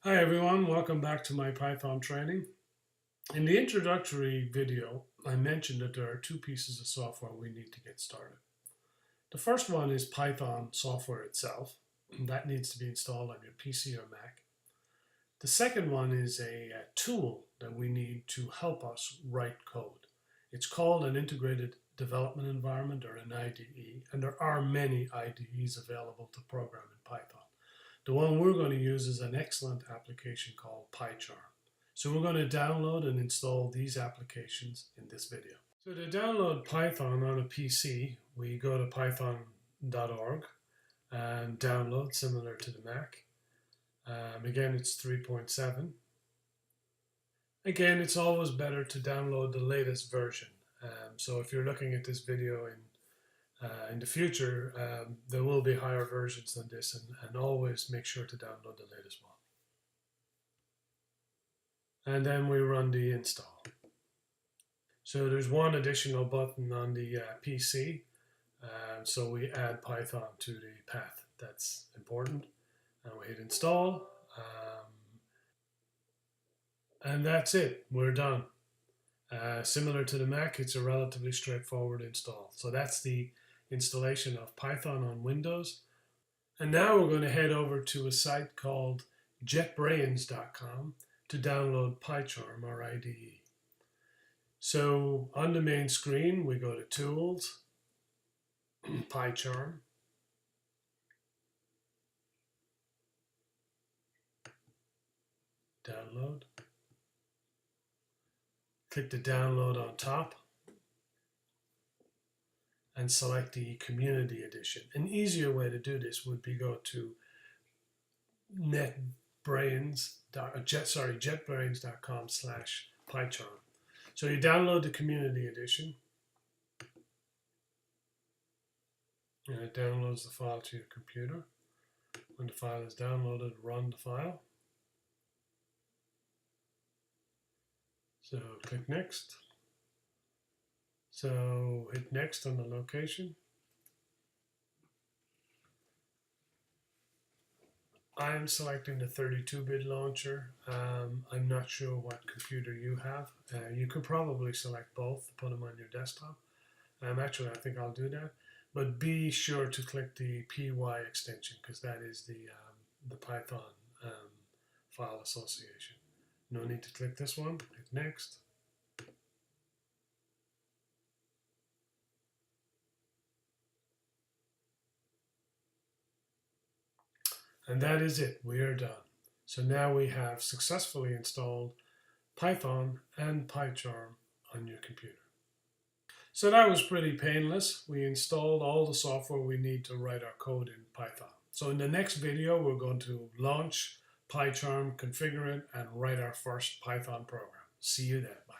Hi everyone, welcome back to my Python training. In the introductory video, I mentioned that there are two pieces of software we need to get started. The first one is Python software itself. That needs to be installed on your PC or Mac. The second one is a tool that we need to help us write code. It's called an integrated development environment, or an IDE, and there are many IDEs available to program in Python. The one we're going to use is an excellent application called PyCharm. So we're going to download and install these applications in this video. So to download Python on a PC, we go to python.org and download, similar to the Mac. Again, it's 3.7. Again, it's always better to download the latest version. So if you're looking at this video in the future, there will be higher versions than this, and always make sure to download the latest one. And then we run the install. So there's one additional button on the PC, so we add Python to the path. That's important. And we hit install, and that's it. We're done. Similar to the Mac, it's a relatively straightforward install. So that's the installation of Python on Windows. And now we're going to head over to a site called jetbrains.com to download PyCharm, our IDE. So on the main screen, we go to Tools, PyCharm, Download. Click the download on top and select the Community Edition. An easier way to do this would be go to jetbrains.com/PyCharm. So you download the Community Edition, and it downloads the file to your computer. When the file is downloaded, run the file. So click Next. So hit Next on the location. I'm selecting the 32-bit launcher. I'm not sure what computer you have. You could probably select both, put them on your desktop. Actually, I think I'll do that. But be sure to click the py extension, because that is the Python file association. No need to click this one. Hit Next. And that is it. We are done. So now we have successfully installed Python and PyCharm on your computer. So that was pretty painless. We installed all the software we need to write our code in Python. So in the next video, we're going to launch PyCharm, configure it, and write our first Python program. See you then. Bye.